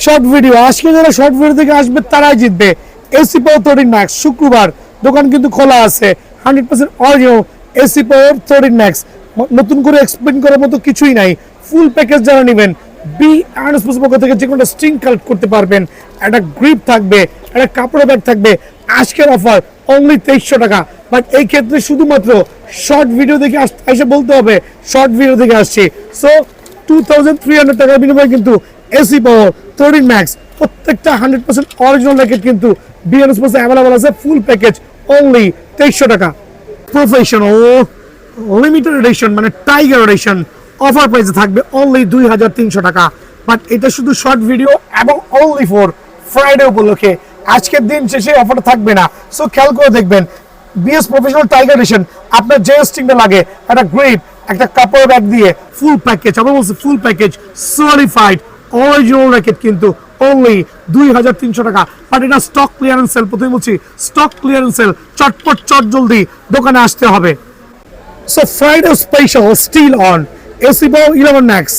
Short video আজকে যারা short video থেকে আসবে তারাই জিতবে। এসি পাওয়ার 13 ম্যাক্স শুক্রবার দোকান কিন্তু খোলা আছে। 100% অরিজিনাল এসি পাওয়ার 13 ম্যাক্স, নতুন করে এক্সপ্লেন করার মতো কিছুই নাই। ফুল প্যাকেজ যারা নেবেন বি অ্যান্ড স্পোর্টস পক্ষ থেকে যে কোনো স্ট্রিং কালেক্ট করতে পারবেন। একটা গ্রিপ থাকবে, একটা কাপড়ের ব্যাগ থাকবে। আজকের অফার অনলি 2300 টাকা। বাট এই ক্ষেত্রে শুধুমাত্র শর্ট ভিডিও দেখে এসে বলতে হবে শর্ট ভিডিও থেকে আসছি। সো 2300 টাকার বিনিময়ে কিন্তু এসি পাওয়ার 13 ম্যাক্স প্রত্যেকটা 100% অরিজিনাল র্যাকেট কিন্তু বিএন স্পোর্টসে অ্যাভেলেবল আছে। ফুল প্যাকেজ অনলি 2300 টাকা। প্রফেশনাল লিমিটেড এডিশন মানে টাইগার এডিশন অফার প্রাইসে থাকবে অনলি 2300 টাকা। বাট এটা শুধু শর্ট ভিডিও এবং অনলি ফর ফ্রাইডে উপলক্ষে। আজকের দিন শেষে অফারটা থাকবে না। সো খেয়াল করে দেখবেন বিএস প্রফেশনাল টাইগার এডিশন আপনার যে স্ট্রিংটা লাগে একটা গ্রিপ, একটা কাপড় ব্যাগ দিয়ে ফুল প্যাকেজ, আমরা বলছি full package certified original racket কিন্তু অনলি 2300 টাকা। বাট এটা স্টক ক্লিয়ারেন্স সেল, প্রথমে বলছি স্টক ক্লিয়ারেন্স সেল, চটপট চট জলদি দোকানে আসতে হবে। So Friday special still on AC power 11 max,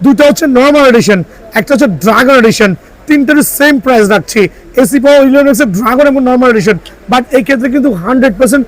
দুটো হচ্ছে নর্মাল এডিশন, একটা হচ্ছে ড্রাগন এডিশন। তিনটার সেম প্রাইস রাখছি। এসি পাওয়ার 11 ম্যাক্সের ড্রাগন এবং নর্মাল এডিশন। বাট এই ক্ষেত্রে কিন্তু 100%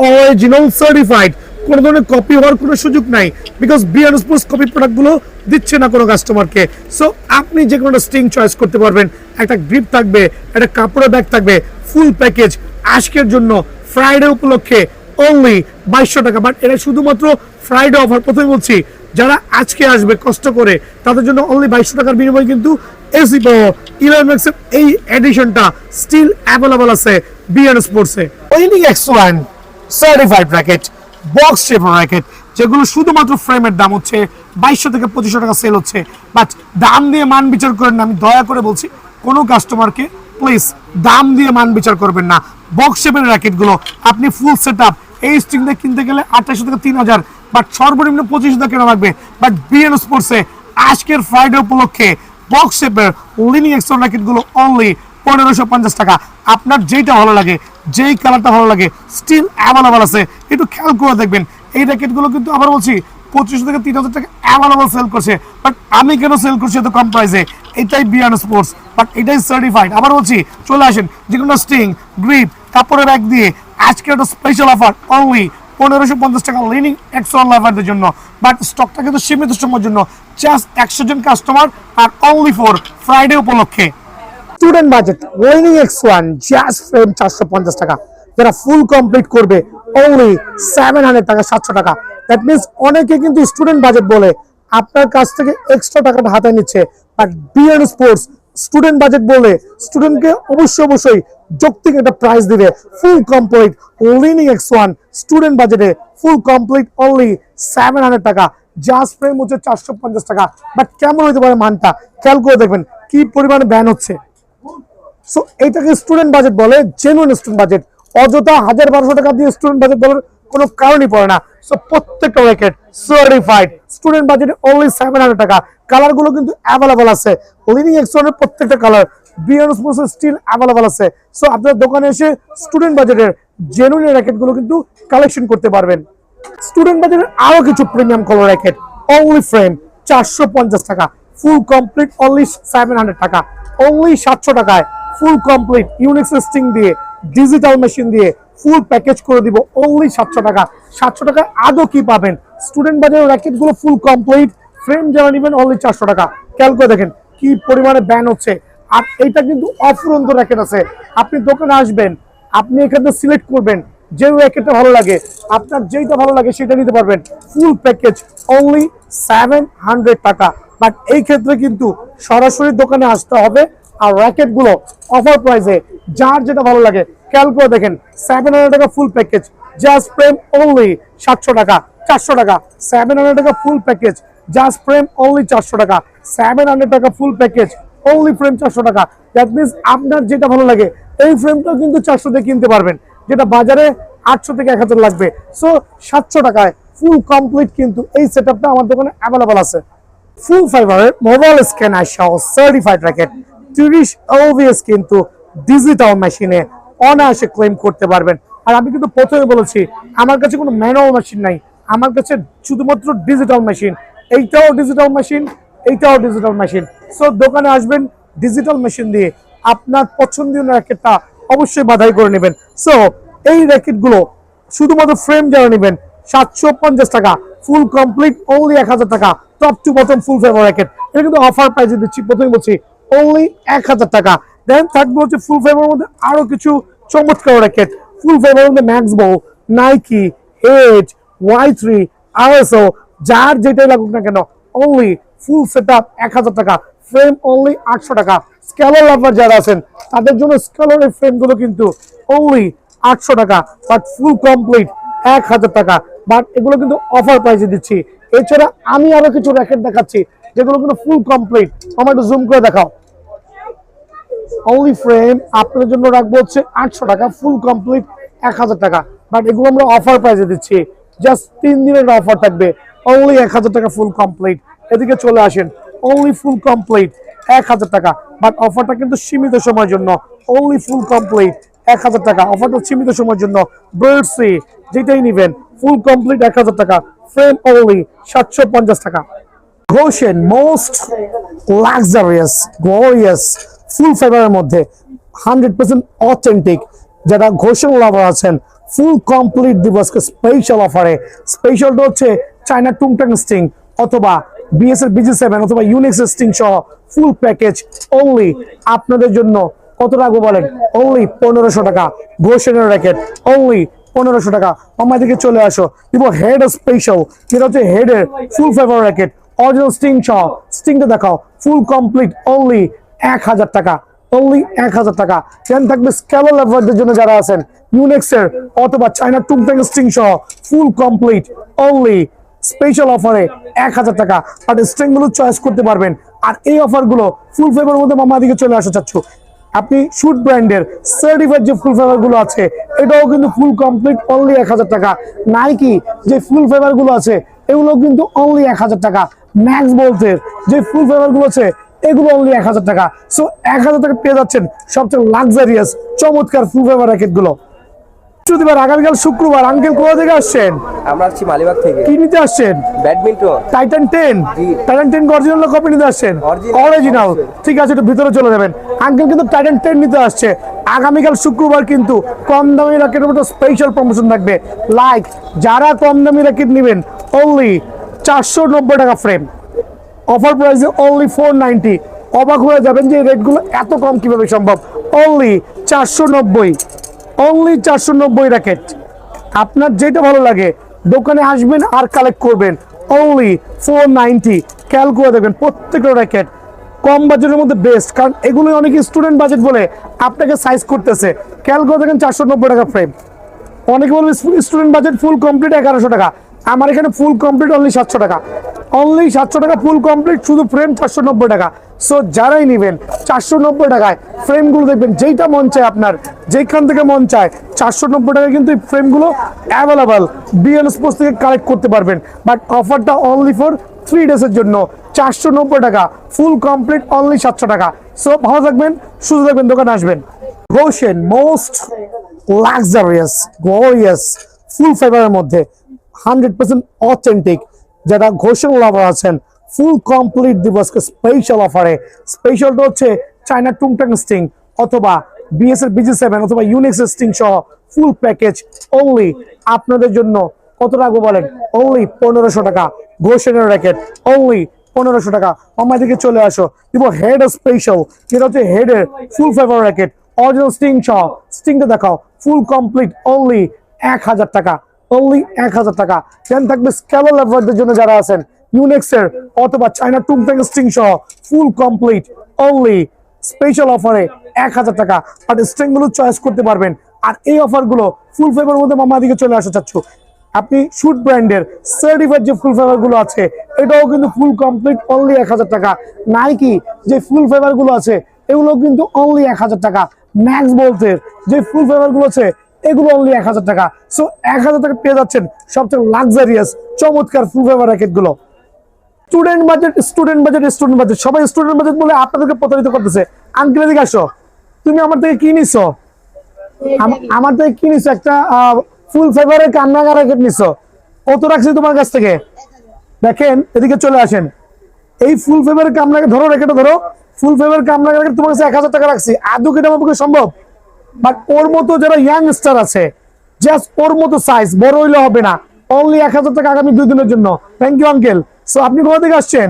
অরিজিনাল সার্টিফাইড, কোনো ধরনের কপি হওয়ার কোনো সুযোগ নাই। বিকজ বিএন স্পোর্টস কপি প্রোডাক্টগুলো দিচ্ছে না কোনো কাস্টমারকে। সো আপনি যে কোনো স্ট্রিং চয়েস করতে পারবেন। একটা গ্রিপ থাকবে, একটা কাপড়ের ব্যাগ থাকবে, ফুল প্যাকেজ আজকের জন্য ফ্রাইডে উপলক্ষে অনলি 2200 টাকা। বাট এটা শুধুমাত্র ফ্রাইডে অফার। প্রথমে বলছি যারা আজকে আসবে কষ্ট করে তাদের জন্য অনলি 2200 টাকার বিনিময়ে কিন্তু এসি পাওয়ার 11 ম্যাক্সের এই এডিশনটা স্টিল অ্যাভেলেবল আছে বিএন স্পোর্টসে। Winning X1 certified racket, box shaper racket, যেগুলো শুধুমাত্র ফ্রেমের দাম হচ্ছে 2200 থেকে 2500 টাকা সেল হচ্ছে। বাট দাম দিয়ে মান বিচার করেন না, আমি দয়া করে বলছি কোনো কাস্টমারকে প্লিজ দাম দিয়ে মান বিচার করবেন না। বক্স শেপের র্যাকেটগুলো আপনি ফুল সেট আপ এই স্ট্রিং দিয়ে কিনতে গেলে 2800 থেকে 3000, বাট সর্বনিম্ন 2500 টাকা কেনা লাগবে। বাট বিএন স্পোর্টসে আজকের ফ্রাইডে উপলক্ষে বক্স শেপের লিনিং X1 র্যাকেটগুলো অনলি 1550 টাকা। আপনার যেটা ভালো লাগে, যেই কালারটা ভালো লাগে স্টিল অ্যাভেলেবল আছে। একটু খেয়াল করে দেখবেন এই র্যাকেটগুলো কিন্তু আবার বলছি 2500 থেকে 3000 টাকা অ্যাভেলেবল সেল করছে। বাট আমি কেন সেল করছি এত কম প্রাইসে? এটাই বিএন স্পোর্টস, বাট এটাই সার্টিফাইড। আবার বলছি চলে আসেন যে কোনো স্ট্রিং, গ্রিপ, কাপড়ের ব্যাগ দিয়ে আজকে একটা স্পেশাল অফার অনলি 1550 টাকা লিনিং X1 লাভারদের জন্য। বাট স্টকটা কিন্তু সীমিত সময়ের জন্য, জাস্ট 100 জন কাস্টমার আর অনলি ফর ফ্রাইডে উপলক্ষে। Student budget winning X1 just frame 450 টাকা, যারা ফুল কমপ্লিট করবে অনলি 700 টাকা 700 টাকা। দ্যাট মিনস অনেকে কিন্তু স্টুডেন্ট বাজেট বলে আপনার কাছ থেকে এক্সট্রা টাকাটা হাতে নিচ্ছে। But BN sports student budget বলে স্টুডেন্টকে অবশ্যই যৌক্তিক একটা প্রাইস দিবে। Full complete lining X1 student বাজেটে ফুল কমপ্লিট অনলি 700 টাকা, জাস্ট ফ্রেম হচ্ছে 450 টাকা। বাট কেমন হতে পারে মানটা খেয়াল করে দেখবেন কি পরিমাণে ব্যান হচ্ছে। সো এইটাকে স্টুডেন্ট বাজেট বলে, জেনুইন স্টুডেন্ট বাজেট। অযথা 1000-1200 টাকা দিয়ে স্টুডেন্ট বাজেট বলার কোনো কারণই পড়ে না। সো প্রত্যেকটা র্যাকেট সার্টিফাইড স্টুডেন্ট বাজেটে অনলি 700 টাকা। কালারগুলো কিন্তু অ্যাভেলেবল আছে। লিনিং X1 এর প্রত্যেকটা colour BN sports still available আছে। সো আপনার দোকানে এসে স্টুডেন্ট বাজেটের জেনুইন র্যাকেটগুলো কিন্তু কালেকশন করতে পারবেন। স্টুডেন্ট বাজেটের আরো কিছু premium colour racket only frame 450 টাকা, ফুল কমপ্লিট অনলি 700 টাকা, অনলি 700 টাকায় ফুল কমপ্লিট ইউনিক্স স্ট্রিং দিয়ে ডিজিটাল মেশিন দিয়ে ফুল প্যাকেজ করে দিব অনলি 700 টাকা। 700 টাকায় আদৌ কি পাবেন? স্টুডেন্ট বাজারের র্যাকেটগুলো ফুল কমপ্লিট, ফ্রেম যারা নেবেন অনলি 400 টাকা। খেয়াল করে দেখেন কি পরিমাণে ব্যান হচ্ছে। আর এইটা কিন্তু অফুরন্ত র্যাকেট আছে। আপনি দোকানে আসবেন, আপনি এখানে সিলেক্ট করবেন যে র্যাকেটটা ভালো লাগে, আপনার যেটা ভালো লাগে সেটা নিতে পারবেন। ফুল প্যাকেজ অনলি 700 টাকা। বাট এই ক্ষেত্রে কিন্তু সরাসরি দোকানে আসতে হবে। আর র্যাকেট গুলো অফার প্রাইসে, যার যেটা ভালো লাগে খেয়াল করে দেখেন 700 টাকা full package, just frame only 700 টাকা 400 টাকা। 700 টাকা full package, just frame only 400 টাকা। 700 টাকা ফুল প্যাকেজ, অনলি ফ্রেম 400 টাকা। দ্যাট মিনস আপনার যেটা ভালো লাগে এই ফ্রেমটাও কিন্তু 400 দিয়ে কিনতে পারবেন, যেটা বাজারে 800 থেকে 1000 লাগবে। সো 700 টাকায় ফুল কমপ্লিট কিন্তু এই সেটআপটা আমার দোকানে অ্যাভেলেবল আছে। ফুল ফাইবারের মোবাইল স্ক্যানার সহ সার্টিফাইড র্যাকেট 30 OVS কিন্তু ডিজিটাল মেশিনে অনায়াসে ক্লেম করতে পারবেন। আর আমি কিন্তু প্রথমে বলেছি আমার কাছে কোনো ম্যানুয়াল মেশিন নাই, আমার কাছে শুধুমাত্র ডিজিটাল মেশিন। এইটাও ডিজিটাল মেশিন, এইটাও ডিজিটাল মেশিন। সো দোকানে আসবেন, ডিজিটাল মেশিন দিয়ে আপনার পছন্দীয় র্যাকেটটা অবশ্যই বাছাই করে নেবেন। সো এই র্যাকেটগুলো শুধুমাত্র ফ্রেম যারা নেবেন 750 টাকা, ফুল কমপ্লিট অনলি 1000 টাকা, top to bottom full favour racket. এটা কিন্তু অফার প্রাইসে দিচ্ছি, প্রথমেই বলছি অনলি 1000 টাকা। দেন থাকবে হচ্ছে ফুল ফেভারের মধ্যে আরো কিছু চমৎকার র্যাকেট। ফুল ফেভারের মধ্যে ম্যাক্স বল, নাইকি, এজ, Y3, আরএসও, যার যেটাই লাগুক না কেন অনলি ফুল সেটআপ 1000 টাকা, ফ্রেম অনলি 800 টাকা। স্কেলার লাভার যারা আছেন তাদের জন্য স্কেলারের ফ্রেমগুলো কিন্তু অনলি 800 টাকা, বাট ফুল কমপ্লিট 1000 টাকা। বাট এগুলো কিন্তু অফার প্রাইসে দিচ্ছি। এছাড়া আমি আরো কিছু র্যাকেট দেখাচ্ছি যেগুলো কিন্তু ফুল কমপ্লিট। আমার একটু জুম করে দেখাও। অনলি ফ্রেম আপনাদের জন্য রাখবো হচ্ছে 800 টাকা, ফুল কমপ্লিট 1000 টাকা। বাট এগুলো আমরা অফার প্রাইসে দিচ্ছি, জাস্ট 3 দিনের অফার থাকবে, অনলি 1000 টাকা ফুল কমপ্লিট। এদিকে চলে আসেন, অনলি ফুল কমপ্লিট 1000 টাকা। বাট অফারটা কিন্তু সীমিত সময়ের জন্য, অনলি ফুল কমপ্লিট 1000 টাকা। অফারটা সীমিত সময়ের জন্য। ব্রার্সি যেটাই নেবেন ফুল কমপ্লিট 1000 টাকা, ফ্রেম অনলি 750 টাকা। ঘোষেন মোস্ট লাক্সারিয়াস গ্লোরিয়াস ফুল ফাইবারের মধ্যে 100% অথেন্টিক যারা ঘোষেন লাভার আছেন, ফুল কমপ্লিট দিবসকে স্পেশাল অফারে। স্পেশালটা হচ্ছে চায়না টুংটাং স্টিং অথবা বিএসএর BG7 অথবা ইউনিক্স স্টিং সহ ফুল প্যাকেজ অনলি আপনাদের জন্য কত রাখবো বলেন? অনলি 1500 টাকা। ঘোষেনের র্যাকেট অনলি 1500 টাকা। আমার দিকে চলে আসো, দিব হেড স্পেশাল, যেটা হচ্ছে হেডের full fibre racket, original string সহ। স্টিংটা দেখাও, ফুল কমপ্লিট অনলি 1000 টাকা, অনলি 1000 টাকা। দেন থাকবে স্কেলার লাভারদের জন্য যারা আছেন, ইউনিক্সের অথবা চায়না টুংটাং স্টিং সহ ফুল কমপ্লিট অনলি স্পেশাল অফারে 1000 টাকা। আর স্ট্রিং গুলো চয়েস করতে পারবেন। আর এই অফার গুলো ফুল ফেভার মধ্যে মামা দিকে চলে আসা চাচ্ছ, আপনি শুট ব্র্যান্ডের সার্টিফাইড যে ফুল ফেভার গুলো আছে এটাও কিন্তু ফুল কমপ্লিট অনলি 1000 টাকা। নাইকি যে ফুল ফেভার গুলো আছে এগুলো কিন্তু অনলি 1000 টাকা। ম্যাক্স বলতের যে ফুল ফেভার গুলো আছে এগুলো অনলি 1000 টাকা। সো 1000 টাকা পেয়ে যাচ্ছেন সবচেয়ে লাক্সারিয়াস চমৎকার ফুল ফেভার র্যাকেট গুলো। বৃহস্পতিবার আগামীকাল শুক্রবার। আঙ্কেল কোথা থেকে আসছেন? আমরা আসছি মালিবাগ থেকে। কি নিতে আসছেন? Badminton Titan 10। Titan 10 original copy নিতে আসছেন? অরিজিনাল। ঠিক আছে, একটু ভিতরে চলে যাবেন। আঙ্কেল কিন্তু টাইটান 10 নিতে আসছে। আগামীকাল শুক্রবার কিন্তু কম দামি র্যাকেটের মতো স্পেশাল প্রমোশন থাকবে। লাইক যারা কম দামি র্যাকেট নেবেন অনলি 490 টাকা ফ্রেম, অফার প্রাইসে অনলি 490। অবাক হয়ে যাবেন যে এই রেটগুলো এত কম কিভাবে সম্ভব। Only 490, only 490 racket. আপনার যেটা ভালো লাগে দোকানে আসবেন আর কালেক্ট করবেন, অনলি 490। খেয়াল করে দেখবেন প্রত্যেকটা র্যাকেট কম বাজেটের মধ্যে বেস্ট, কারণ এগুলো অনেকে স্টুডেন্ট বাজেট বলে আপনাকে সাইজ করতেছে। খেয়াল করে দেখেন 490 টাকা ফ্রেম। অনেকে বলবে স্টুডেন্ট বাজেট ফুল কমপ্লিট 1100 টাকা, আমার এখানে ফুল কমপ্লিট অনলি 700 টাকা, অনলি 700 টাকা ফুল কমপ্লিট, শুধু ফ্রেম 490 টাকা। সো যারাই নেবেন 490 টাকায় ফ্রেমগুলো দেখবেন যেইটা মন চায় আপনার, যেখান থেকে মন চায় 490 টাকায় কিন্তু এই ফ্রেমগুলো অ্যাভেলেবল বিএন স্পোর্টস থেকে কালেক্ট করতে পারবেন। বাট অফারটা অনলি ফর 3 ডেজের জন্য, 490 টাকা ফুল কমপ্লিট অনলি 700 টাকা। সো ভালো থাকবেন, সুস্থ থাকবেন, দোকানে আসবেন। ঘোষেন মোস্ট লাক্সারিয়াস গ্লোরিয়াস ফুল ফাইবারের মধ্যে 100% অথেন্টিক যারা ঘোষেন লাভার আছেন, ফুল কমপ্লিট দিবসকে স্পেশাল অফারে। স্পেশালটা হচ্ছে চায়না টুংটাং স্টিং অথবা বিএসএর BG7 অথবা ইউনিক্স স্টিং সহ ফুল প্যাকেজ অনলি আপনাদের জন্য কত রাখবো বলেন? অনলি 1500 টাকা। ঘোষেনের র্যাকেট অনলি 1500 টাকা। আমার দিকে চলে আসো, দিব হেড স্পেশাল, যেটা হচ্ছে হেডের full fibre racket, original string সহ। স্টিংটা দেখাও, ফুল কমপ্লিট অনলি 1000 টাকা, অনলি 1000 টাকা। দেন থাকবে স্কেলার লাভারদের জন্য যারা আছেন, ইউনিক্সের অথবা চায়না টুংটাং স্টিং সহ ফুল কমপ্লিট অনলি স্পেশাল অফারে 1000 টাকা। আর স্ট্রিং গুলো চয়েস করতে পারবেন। আর এই অফার গুলো ফুল ফেভার মধ্যে মামা দিকে চলে আসা চাচ্ছ, আপনি শুট ব্র্যান্ডের সার্টিফাইড যে ফুল ফেভার গুলো আছে এটাও কিন্তু ফুল কমপ্লিট অনলি 1000 টাকা। নাইকি যে ফুল ফেভার গুলো আছে এগুলো কিন্তু অনলি 1000 টাকা। ম্যাক্স বলতের যে ফুল ফেভার গুলো আছে এগুলো অনলি 1000 টাকা। সো 1000 টাকা পেয়ে যাচ্ছেন সবচেয়ে লাক্সারিয়াস চমৎকার ফুল ফেভার র্যাকেট গুলো। Student budget, student budget, student budget, সবাই স্টুডেন্ট বাজেট বলে আপনাদেরকে প্রতারিত করতেছে। আঙ্কেল এদিকে আসো, তুমি আমার থেকে কি নিছো? আমার থেকে কি নিছো? একটা ফুল ফেভারের কান্নাকার র্যাকেট নিছো, কত রাখছি তোমার কাছ থেকে? দেখেন এদিকে চলে আসেন, এই ফুল ফেভারের কান্নাকে ধরো, র্যাকেটটা ধরো, ফুল ফেভার কামরাঙা র্যাকেট তোমার কাছে 1000 টাকা রাখছি, আদৌ কি এটা আমার পক্ষে সম্ভব? বাট ওর মতো যারা ইয়াং স্টার আছে, জাস্ট ওর মতো সাইজ, বড় হইলে হবে না, অনলি 1000 টাকা আগামী 2 দিনের জন্য। Thank you uncle. সো আপনি কোথা থেকে আসছেন?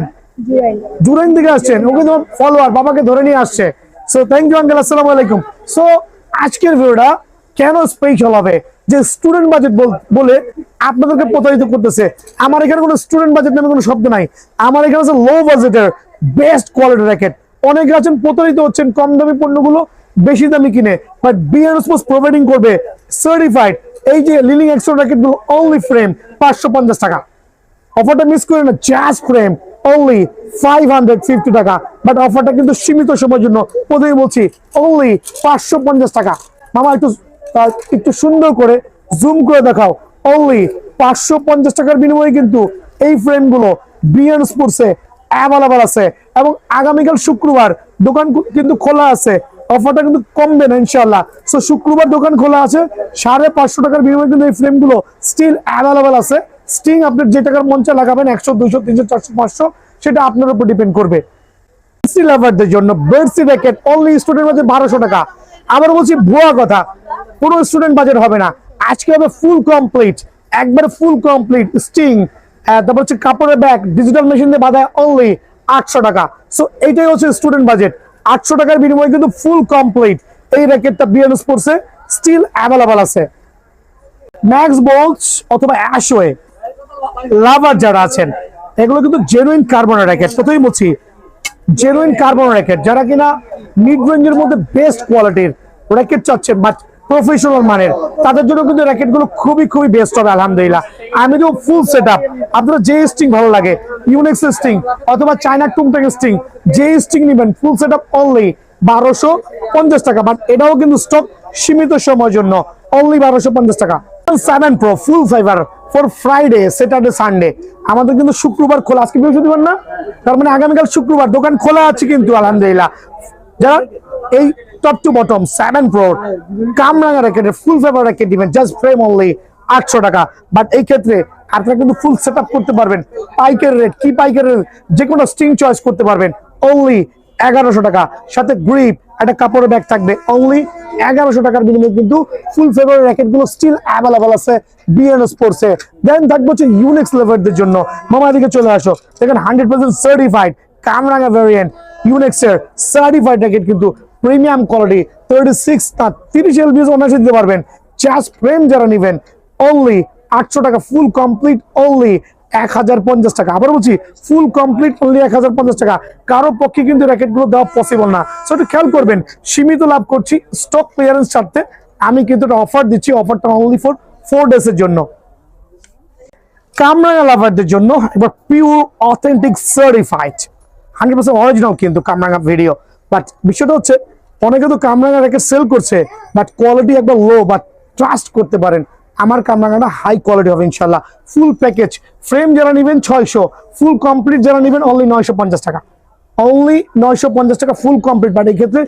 জুরাইন থেকে আসছেন, ওকে তোমার ফলোয়ার বাবাকে ধরে নিয়ে আসছে। সো থ্যাংক ইউ আঙ্কেল, আসসালামু আলাইকুম। সো আজকের ভিডিওটা কেন স্পেশাল হবে, যে স্টুডেন্ট বাজেট বলে আপনাদেরকে প্রতারিত করতেছে। আমার এখানে কোনো স্টুডেন্ট বাজেট নামে কোনো শব্দ নাই, আমার এখানে আছে লো বাজেটের বেস্ট কোয়ালিটি র্যাকেট। অনেকে আছেন প্রতারিত হচ্ছেন কম দামি পণ্যগুলো বেশি দামি কিনে, বাট বিএন স্পোর্টস প্রোভাইডিং করবে সার্টিফাইড এই যে লিলিং এক্সট্রা র্যাকেট গুলো, অনলি ফ্রেম 550 টাকা। অফারটা মিস করে না, জাস্ট ফ্রেম অনলি 550 টাকা। বাট অফারটা কিন্তু সীমিত সময়ের জন্য, প্রথমে বলছি অনলি 550 টাকা। মামা একটু সুন্দর করে জুম করে দেখাও, অনলি 550 টাকার বিনিময়ে কিন্তু এই ফ্রেমগুলো বিএন স্পোর্টসে অ্যাভেলেবল আছে। এবং আগামীকাল শুক্রবার দোকান কিন্তু খোলা আছে, অফারটা কিন্তু কমবে না ইনশাআল্লাহ। সো শুক্রবার দোকান খোলা আছে, 550 টাকার বিনিময়ে কিন্তু এই ফ্রেমগুলো স্টিল অ্যাভেলেবল আছে। স্টিং আপনি যে টাকার মঞ্চে লাগাবেন 100, 200, 300, 400, 500, সেটা আপনার উপর ডিপেন্ড করবে। লাভারদের জন্য বেডসি র্যাকেট অনলি স্টুডেন্ট বাজেট 1200 টাকা। আবার বলছি ভুয়া কথা, কোনো স্টুডেন্ট বাজেট হবে না, আজকে হবে ফুল কমপ্লিট, একবারে ফুল কমপ্লিট স্টিং, তারপর হচ্ছে কাপড়ের ব্যাগ ডিজিটাল মেশিন দিয়ে বাঁধায় অনলি 800 টাকা। সো এইটাই হচ্ছে স্টুডেন্ট বাজেট, 800 টাকার বিনিময়ে কিন্তু ফুল কমপ্লিট এই র্যাকেটটা বিএন স্পোর্টসে স্টিল অ্যাভেলেবল আছে। ম্যাক্স বোল্টস অথবা অ্যাশওয়ে লাভার যারা আছেন, এগুলো কিন্তু জেনুইন কার্বন র্যাকেট। প্রথমেই বলছি জেনুইন কার্বন র্যাকেট, যারা কিনা মিড রেঞ্জের মধ্যে বেস্ট কোয়ালিটির র্যাকেট চাচ্ছেন বাট প্রফেশনাল মানের, তাদের জন্য কিন্তু র্যাকেট গুলো খুবই খুবই বেস্ট হবে আলহামদুলিল্লাহ। আমি দেবো ফুল সেট আপ, আপনারা যে স্টিং ভালো লাগে, ইউনিক্স স্টিং অথবা চায়না টুংটাং স্টিং, যে স্টিং নেবেন ফুল সেট আপ অনলি 1250 টাকা। বাট এটাও কিন্তু স্টক সীমিত সময়ের জন্য, অনলি 1250 টাকা। 7 Pro full fibre for Friday, Saturday, Sunday. আমাদের কিন্তু শুক্রবার খোলা, আজকে বৃহস্পতিবার না, তার মানে আগামীকাল শুক্রবার দোকান খোলা আছে কিন্তু আলহামদুলিল্লাহ। যারা এই টপ টু বটম 7 Pro কামরাঙা র্যাকেটের ফুল ফাইবার র্যাকেট দিবেন, জাস্ট ফ্রেম অনলি 800 টাকা। বাট এই ক্ষেত্রে আপনারা কিন্তু ফুল সেট আপ করতে পারবেন, পাইকারি রেট, কি পাইকারি রেট, যে কোনো স্টিং চয়েস করতে পারবেন অনলি 1100 টাকা। সাথে গ্রিপ একটা কাপড়ের ব্যাগ থাকবে, অনলি 1100 টাকার বিনিময়ে কিন্তু ফুল ফেভার র্যাকেট গুলো স্টিল অ্যাভেলেবল আছে বিএন স্পোর্টসে। দেন থাকবে হচ্ছে ইউনিক্স লেভারদের জন্য, মামা দিকে চলে আসো, দেখেন 100% সার্টিফাইড কামরাঙা ভ্যারিয়েন্ট ইউনিক্স এর সার্টিফাইড র্যাকেট কিন্তু প্রিমিয়াম কোয়ালিটি 36 না 30 এলবিএস অনার্সে দিতে পারবেন। জাস্ট ফ্রেম যারা নেবেন অনলি 800 টাকা, ফুল কমপ্লিট অনলি 1050 টাকা। আবার বলছি ফুল কমপ্লিট অনলি 1050 টাকা। কারো পক্ষে কিন্তু র্যাকেট গুলো দেওয়া পসিবল না। সো একটু খেয়াল করবেন, সীমিত লাভ করছি স্টক ক্লিয়ারেন্স ছাড়তে, আমি কিন্তু একটা অফার দিচ্ছি, অফারটা অনলি ফর 4 ডেজ এর জন্য। কামরাঙা লাভারদের জন্য এবার পিওর অথেন্টিক সার্টিফাইড 100% অরিজিনাল কিন্তু কামরাঙা ভিডিও। বাট বিষয়টা হচ্ছে অনেকে তো কামরাঙা র্যাকেট সেল করছে বাট কোয়ালিটি একবার লো, বাট ট্রাস্ট করতে পারেন আমার কামরাঙাটা হাই কোয়ালিটি হবে ইনশাল্লাহ। ফুল প্যাকেজ ফ্রেম যারা নেবেন 600, ফুল কমপ্লিট যারা নেবেন অনলি 950 টাকা, অনলি 950 টাকা ফুল কমপ্লিট। বাট এই ক্ষেত্রে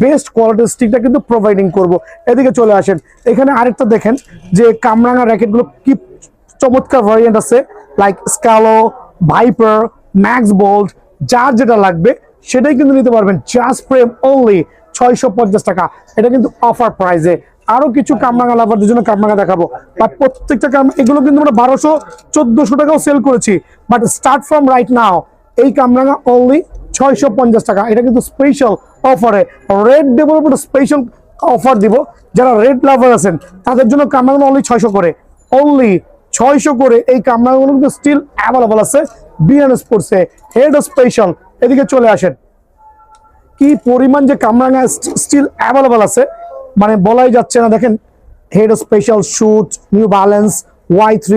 বেস্ট কোয়ালিটির স্টিকটা কিন্তু প্রোভাইডিং করবো। এদিকে চলে আসেন, এখানে আরেকটা দেখেন যে কামরাঙা র্যাকেটগুলো কি চমৎকার ভ্যারিয়েন্ট আছে, লাইক স্ক্যালো, ভাইপার, ম্যাক্স বোল্ট, যার যেটা লাগবে সেটাই কিন্তু নিতে পারবেন। জাস্ট ফ্রেম অনলি 650 টাকা, এটা কিন্তু অফার প্রাইসে। আরো কিছু কামরাঙা লাভারদের জন্য কামরাঙা দেখাবো, বাট প্রত্যেকটা এগুলো কিন্তু আমরা 1200, 1400 টাকাও সেল করেছি। But start from right now এই কামরাঙা অনলি 650 টাকা। এটা কিন্তু স্পেশাল অফারে রেড ডেভেলপমেন্ট স্পেশাল অফার দিব। যারা রেড লাভার আছেন তাদের জন্য কামরাঙা অনলি 600 করে, অনলি 600 করে এই কামরাঙাগুলো কিন্তু স্টিল অ্যাভেলেবল আছে বিএন স্পোর্টসে। হেড স্পেশাল, এদিকে চলে আসেন, কি পরিমাণ যে কামরাঙা স্টিল অ্যাভেলেবল আছে মানে বলাই যাচ্ছে না। দেখেন head special shoot, New Balance Y3,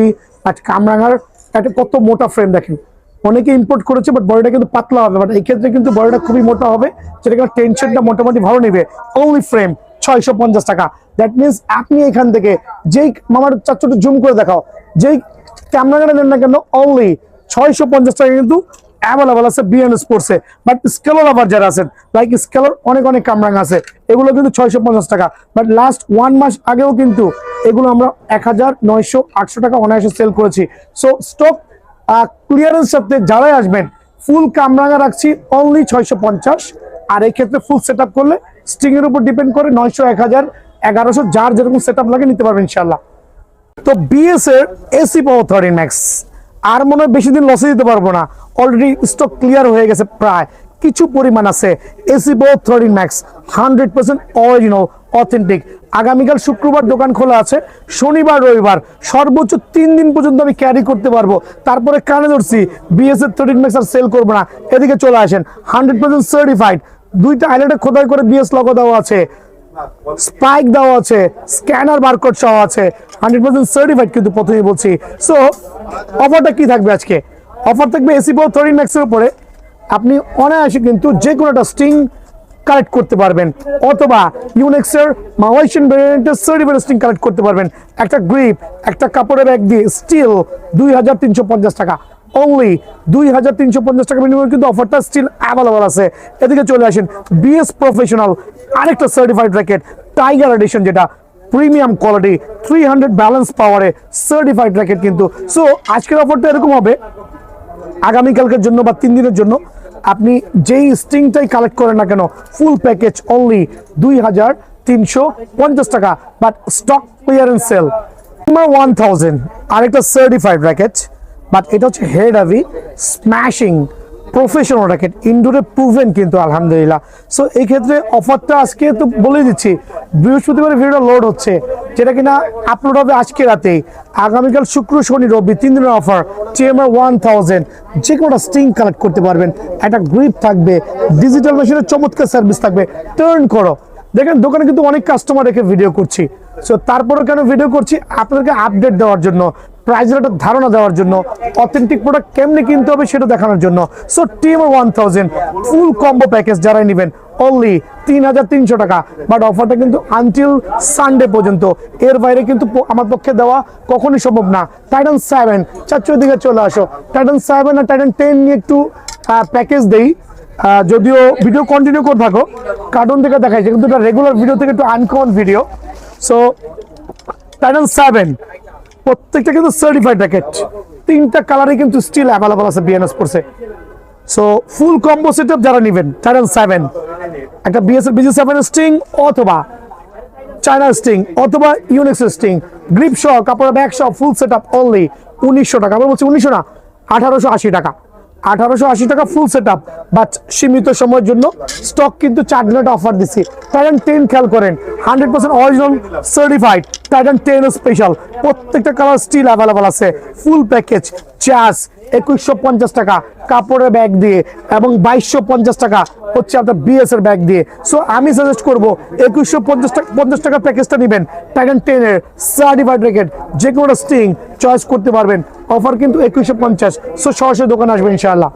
but কামরাঙার একটা কত মোটা ফ্রেম দেখেন। অনেকে ইম্পোর্ট করেছে বাট বডিটা কিন্তু পাতলা হবে, বাট এই ক্ষেত্রে কিন্তু বডিটা খুবই মোটা হবে, যেটা কিন্তু টেনশনটা মোটামুটি ভালো নেবে। অনলি ফ্রেম 650 টাকা। দ্যাট মিনস আপনি এখান থেকে যেই মামার চারটা জুম করে দেখাও, যেই ক্যামেরাটা নেন না কেন অনলি 650 টাকা কিন্তু অ্যাভেলেবল আছে বিএন স্পোর্টসে। বাট স্কেলার আবার যারা আছেন লাইক স্কেলার অনেক অনেক কামরাঙা আছে, এগুলো কিন্তু 650 টাকা। বাট লাস্ট 1 মাস আগেও কিন্তু এগুলো আমরা 1000, 900, 800 টাকা অনায়াসে সেল করেছি। সো স্টক ক্লিয়ারেন্স সাথে যারাই আসবেন ফুল কামরাঙা রাখছি অনলি 650, আর এই ক্ষেত্রে ফুল সেট আপ করলে স্টিং এর উপর ডিপেন্ড করে 900, 1000, 1100 যার যেরকম সেট আপ লাগে নিতে পারবেন ইনশাল্লাহ। তো বিএস এর এসি পাওয়ার 13 ম্যাক্স আর মনে হয় বেশি দিন লসে দিতে পারবো না, অলরেডি স্টক ক্লিয়ার হয়ে গেছে, প্রায় কিছু পরিমাণ আছে। এসি পাওয়ার 13 ম্যাক্স 100% অরিজিনাল অথেন্টিক। আগামীকাল শুক্রবার দোকান খোলা আছে, শনিবার রবিবার সর্বোচ্চ 3 দিন পর্যন্ত আমি ক্যারি করতে পারবো। তারপরে কানে ধরছি বিএস এর 13 ম্যাক্স আর সেল করবো না, এদিকে চলে আসেন। 100% সার্টিফাইড, দুইটা হাইলাইটে খোদাই করে বিএস লোগো দেওয়া আছে, স্পাইক দেওয়া আছে, স্ক্যানার বারকোড সহ আছে, 100% সার্টিফাইড কিন্তু প্রথমেই বলছি। সো অফারটা কি থাকবে আজকে? অফার থাকবে এসি পাওয়ার 13 ম্যাক্সের উপরে আপনি অনায়াসে কিন্তু যে কোনো একটা স্টিং কালেক্ট করতে পারবেন, অথবা ইউনেক্সের মালয়েশিয়ান ভেরিয়েন্টের সার্টিফাইড স্টিং কালেক্ট করতে পারবেন। একটা গ্রিপ, একটা কাপড়ের ব্যাগ দিয়ে স্টিল 2350 টাকা, অনলি 2350 টাকা মিনিমাম কিন্তু অফারটা স্টিল অ্যাভেলেবল আছে। এদিকে চলে আসেন বিএস প্রফেশনাল আরেকটা সার্টিফাইড র্যাকেট, টাইগার এডিশন, যেটা প্রিমিয়াম কোয়ালিটি 300 ব্যালেন্স পাওয়ারে সার্টিফাইড র্যাকেট কিন্তু। সো আজকের অফারটা এরকম হবে, আগামীকালকের জন্য বা 3 দিনের জন্য আপনি যেই স্টিংটাই কালেক্ট করেন না কেন ফুল প্যাকেজ অনলি 2350 টাকা, বাট স্টক ক্লিয়ারেন্স সেল। 1000 আরেকটা সার্টিফাইড র্যাকেট, বাট এটা হচ্ছে head heavy smashing professional racket, ইনডোরে প্রুভেন কিন্তু আলহামদুলিল্লাহ। সো এই ক্ষেত্রে অফারটা আজকে তো বলে দিচ্ছি, বৃহস্পতিবার ভিডিওটা লোড হচ্ছে, যেটা কিনা আপলোড হবে আজকে রাতেই। আগামীকাল শুক্র, শনি, রবি 3 দিনের অফার। টিএমআর 1000 যে কোনো স্টিং কালেক্ট করতে পারবেন, একটা গ্রিপ থাকবে, ডিজিটাল মেশিনের চমৎকার সার্ভিস থাকবে। টার্ন করো, দেখেন দোকানে কিন্তু অনেক কাস্টমার রেখে ভিডিও করছি। সো তারপরে কেন ভিডিও করছি? আপনাদেরকে আপডেট দেওয়ার জন্য, প্রাইসের একটা ধারণা দেওয়ার জন্য, অথেন্টিক প্রোডাক্ট কেমনে কিনতে হবে সেটা দেখানোর জন্য। সো টিএমআর 1000 ফুল কম্বো প্যাকেজ যারাই নেবেন অনলি 3300 টাকা, বাট অফারটা কিন্তু আনটিল সানডে পর্যন্ত, এর বাইরে কিন্তু আমার পক্ষে দেওয়া কখনই সম্ভব না। টাইটান 7 চাচ্চুর দিকে চলে আসো, টাইটান 7 আর টাইটান 10 নিয়ে একটু প্যাকেজ দেই, যদিও ভিডিও কন্টিনিউ করে থাকো, কার্টুন থেকে দেখাইছে কিন্তু এটা রেগুলার ভিডিও থেকে একটু আনকমন ভিডিও। সো টাইটান 7 প্রত্যেকটা কিন্তু সার্টিফাইড র্যাকেট, 3টা কালারে কিন্তু স্টিল অ্যাভেলেবল আছে বিএনএস স্পোর্টসে। সো ফুল কম্বো সেটআপ যারা নেবেন, টাইটান 7 একটা বিএসএল BG7 স্টিং অথবা চায়না স্টিং অথবা ইউনিক্স স্টিং, গ্রিপ সহ, কাপড়ের ব্যাগ সহ ফুল সেটআপ অনলি 1900 টাকা। আমরা বলছি 1900 না, 1880 টাকা। 1880 টাকা ফুল সেটআপ, বাট সীমিত সময়ের জন্য স্টক কিন্তু 4 দিনের অফার দিচ্ছি। টাইটান 10 খেয়াল করেন, 100% অরিজিনাল সার্টিফাইড টাইটান 10 স্পেশাল, প্রত্যেকটা কালার স্টিল অ্যাভেলেবল আছে। ফুল প্যাকেজ চার্জ 2150 টাকা কাপড়ের ব্যাগ দিয়ে, এবং 2250 টাকা হচ্ছে আপনার বিএস এর ব্যাগ দিয়ে। সো আমি সাজেস্ট করবো 2150 টাকা প্যাকেজটা নেবেন, টাইটান 10 এর সার্টিফাইড র্যাকেট, যে কোনো স্টিং চয়েস করতে পারবেন। অফার কিন্তু 2150। সো সরাসরি দোকানে আসবেন ইনশাআল্লাহ।